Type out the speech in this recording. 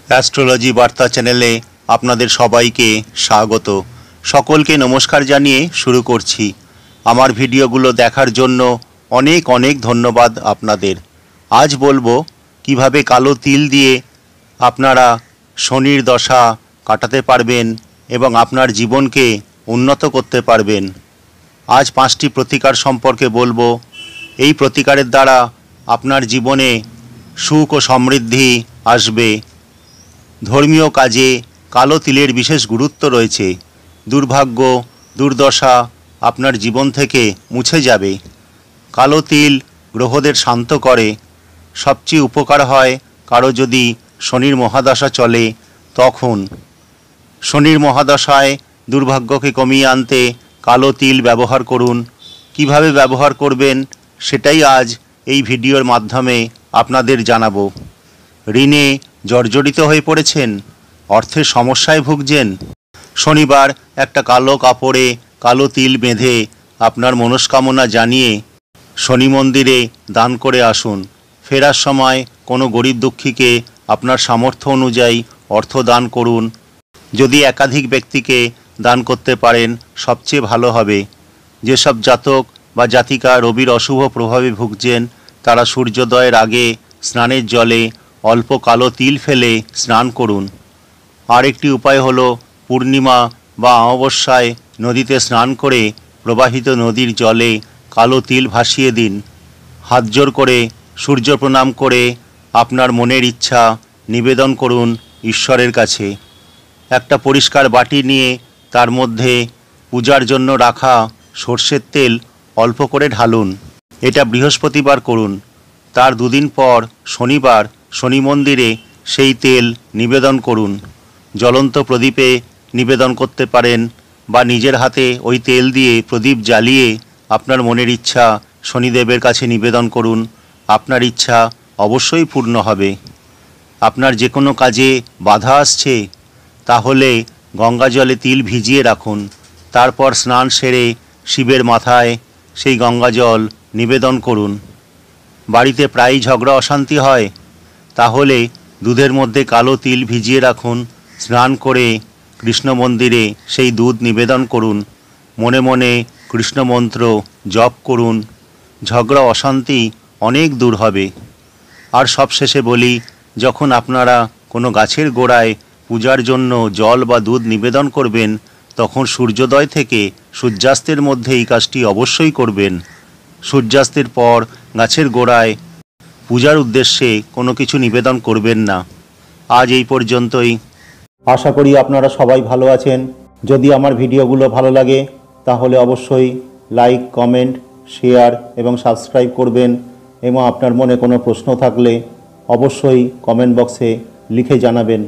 Astrology বার্তা চ্যানেলে আপনাদের সবাইকে স্বাগত। সকলকে নমস্কার জানিয়ে শুরু করছি। আমার ভিডিওগুলো দেখার জন্য অনেক অনেক ধন্যবাদ আপনাদের। আজ বলবো কিভাবে কালো তিল দিয়ে আপনারা শনির দশা কাটাতে পারবেন এবং আপনার জীবনকে উন্নত করতে পারবেন। আজ 5টি প্রতিকার সম্পর্কে বলবো। এই প্রতিকারের দ্বারা আপনার জীবনে সুখ ও সমৃদ্ধি আসবে। ধর্মীয় কাজে কালো তিলের বিশেষ গুরুত্ব রয়েছে। দুর্ভাগ্য দুর্দশা আপনার জীবন থেকে মুছে যাবে। কালো তিল গ্রহদের শান্ত করে। সবচেয়ে উপকার হয় কারো যদি শনির মহাদশা চলে তখন। শনির মহাদশায় দুর্ভাগ্যকে কমিয়ে আনতে কালো তিল ব্যবহার করুন। কিভাবে ব্যবহার করবেন সেটাই আজ এই ভিডিওর মাধ্যমে আপনাদের জানাবো। ঋণে জর্জরিত হয়ে পড়েছেন, অর্থের সমস্যায় ভুগছেন। শনিবার একটা কালো কাপড়ে কালো তিল বেঁধে আপনার মনস্কামনা জানিয়ে শনি মন্দিরে দান করে আসুন। ফেরার সময় কোনো গরিব দুঃখীকে আপনার সামর্থ্য অনুযায়ী অর্থ দান করুন। যদি একাধিক ব্যক্তিকে দান করতে পারেন সবচেয়ে ভালো হবে। যেসব জাতক বা জাতিকা রবির অশুভ প্রভাবে ভুগছেন তারা সূর্যোদয়ের আগে স্নানের জলে অল্প কালো তিল ফেলে স্নান করুন। আরেকটি উপায় হলো পূর্ণিমা বা অমাবস্যায় নদীতে স্নান করে প্রবাহিত নদীর জলে কালো তিল ভাসিয়ে দিন। হাত জোড় করে সূর্য প্রণাম করে আপনার মনের ইচ্ছা নিবেদন করুন ঈশ্বরের কাছে। একটা পরিষ্কার বাটি নিয়ে তার মধ্যে পূজার জন্য রাখা সর্ষের তেল অল্প করে ঢালুন। এটা বৃহস্পতিবার করুন। তার দুদিন পর শনিবার শনি মন্দিরে সেই তেল নিবেদন করুন। জ্বলন্ত প্রদীপে নিবেদন করতে পারেন বা নিজের হাতে ওই তেল দিয়ে প্রদীপ জ্বালিয়ে আপনার মনের ইচ্ছা শনিদেবের কাছে নিবেদন করুন। আপনার ইচ্ছা অবশ্যই পূর্ণ হবে। আপনার যে কোনো কাজে বাধা আসছে তাহলে গঙ্গা জলে তিল ভিজিয়ে রাখুন। তারপর স্নান সেরে শিবের মাথায় সেই গঙ্গা জল নিবেদন করুন। বাড়িতে প্রায়ই ঝগড়া অশান্তি হয়, তাহলে দুধের মধ্যে কালো তিল ভিজিয়ে রাখুন। স্নান করে কৃষ্ণ মন্দিরে সেই দুধ নিবেদন করুন। মনে মনে কৃষ্ণ মন্ত্র জপ করুন। ঝগড়া অশান্তি অনেক দূর হবে। আর সবশেষে বলি, যখন আপনারা কোনো গাছের গোড়ায় পূজার জন্য জল বা দুধ নিবেদন করবেন তখন সূর্যোদয় থেকে সূর্যাস্তের মধ্যে এই কাজটি অবশ্যই করবেন। সূর্যাস্তের পর গাছের গোড়ায় পূজার উদ্দেশ্যে কোনো কিছু নিবেদন করবেন না। আজ এই পর্যন্তই। আশা করি আপনারা সবাই ভালো আছেন। যদি আমার ভিডিওগুলো ভালো লাগে তাহলে অবশ্যই লাইক, কমেন্ট, শেয়ার এবং সাবস্ক্রাইব করবেন। এবং আপনার মনে কোনো প্রশ্ন থাকলে অবশ্যই কমেন্ট বক্সে লিখে জানাবেন।